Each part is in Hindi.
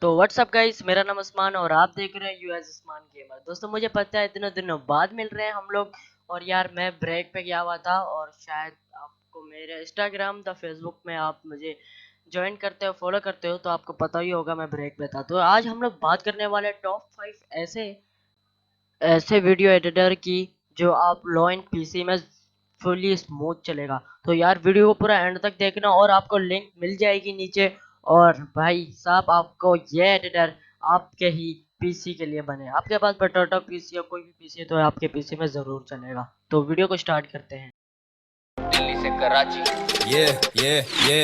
तो व्हाट्सअप गाइस, मेरा नाम उस्मान और आप देख रहे हैं यूएस उस्मान गेमर। दोस्तों, मुझे पता है इतने दिनों बाद मिल रहे हैं हम लोग। और यार, मैं ब्रेक पे गया हुआ था और शायद आपको मेरे इंस्टाग्राम द फेसबुक में आप मुझे ज्वाइन करते हो, फॉलो करते हो, तो आपको पता ही होगा मैं ब्रेक पे था। तो आज हम लोग बात करने वाले टॉप 5 ऐसे ऐसे वीडियो एडिटर की जो आप लो एंड पीसी में फुली स्मूथ चलेगा। तो यार, वीडियो को पूरा एंड तक देखना और आपको लिंक मिल जाएगी नीचे। और भाई साहब, आपको ये एडिटर आपके ही पीसी के लिए बने। आपके पास पोटैटो पीसी या कोई भी पीसी है तो आपके पीसी में जरूर चलेगा। तो वीडियो को स्टार्ट करते हैं। दिल्ली से कराची। ये ये ये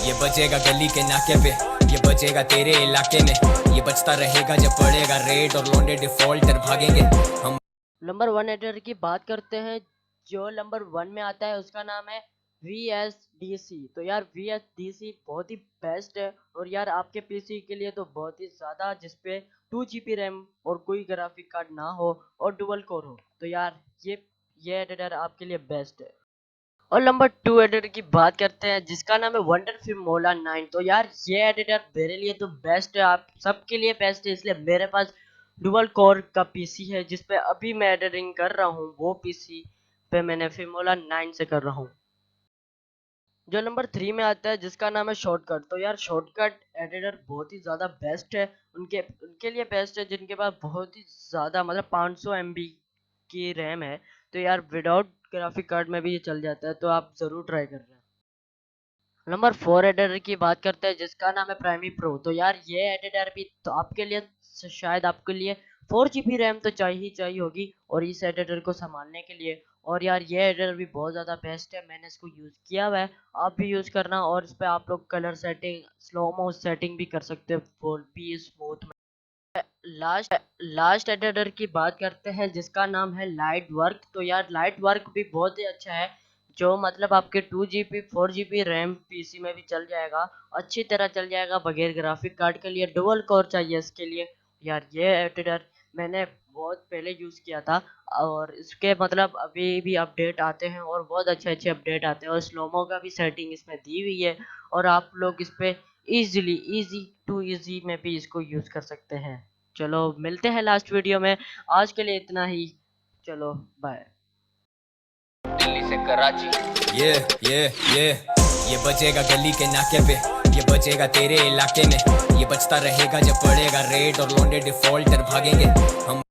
ये बजेगा गली के नाके पे, ये बजेगा तेरे इलाके में, ये बजता रहेगा जब पड़ेगा रेड और लौंडे डिफॉल्टर भागेंगे हम। नंबर 1 एडिटर की बात करते हैं। जो नंबर 1 में आता है उसका नाम है VSDC। तो यार, VSDC बहुत ही बेस्ट है। और यार, आपके पीसी के लिए तो बहुत ही ज़्यादा, जिसपे 2 GB रैम और कोई ग्राफिक कार्ड ना हो और डुअल कोर हो, तो यार ये एडिटर आपके लिए बेस्ट है। और नंबर 2 एडिटर की बात करते हैं जिसका नाम है वंडर फिल्मोला 9। तो यार, ये एडिटर मेरे लिए तो बेस्ट है, आप सबके लिए बेस्ट है। इसलिए मेरे पास डुअल कोर का पीसी है जिसपे अभी मैं एडिटिंग कर रहा हूँ। वो पीसी पे मैंने फिल्मोला 9 से कर रहा हूँ। जो नंबर 3 में आता है जिसका नाम है शॉर्टकट। तो यार, शॉर्टकट एडिटर बहुत ही ज़्यादा बेस्ट है। उनके उनके लिए बेस्ट है जिनके पास बहुत ही ज़्यादा, मतलब 500 MB की रैम है। तो यार, विदाउट ग्राफिक कार्ड में भी ये चल जाता है, तो आप ज़रूर ट्राई कर रहे हैं। नंबर 4 एडिटर की बात करते हैं जिसका नाम है प्राइमी प्रो। तो यार, ये एडिटर भी तो आपके लिए, शायद आपके लिए 4 GB रैम तो चाहिए ही चाहिए होगी और इस एडिटर को संभालने के लिए। और यार, ये एडिटर भी बहुत ज़्यादा बेस्ट है, मैंने इसको यूज़ किया हुआ है। आप भी यूज़ करना और इस पर आप लोग colour setting, slow mo setting भी कर सकते हो फुल पी स्मूथ में। लास्ट लास्ट एडिटर की बात करते हैं जिसका नाम है लाइट वर्क। तो यार, लाइट वर्क भी बहुत ही अच्छा है, जो मतलब आपके 2 GB 4 GB रैम पीसी में भी चल जाएगा, अच्छी तरह चल जाएगा बगैर ग्राफिक कार्ड के लिए। डुअल कोर चाहिए इसके लिए। यार, ये एडिटर मैंने बहुत पहले यूज़ किया था और इसके मतलब अभी भी अपडेट आते हैं और बहुत अच्छे अच्छे अपडेट आते हैं और स्लोमो का भी सेटिंग इसमें दी हुई है। और आप लोग इस पे इजी टू इजी में भी इसको यूज़ कर सकते हैं। चलो, मिलते हैं लास्ट वीडियो में। आज के लिए इतना ही। चलो, बाय। दिल्ली से कराची। ये ये ये ये बजेगा गली के नाके पे, ये बजेगा तेरे इलाके में, ये बजता रहेगा जब पड़ेगा रेड और लौंडे डिफॉल्टर भागेंगे हम।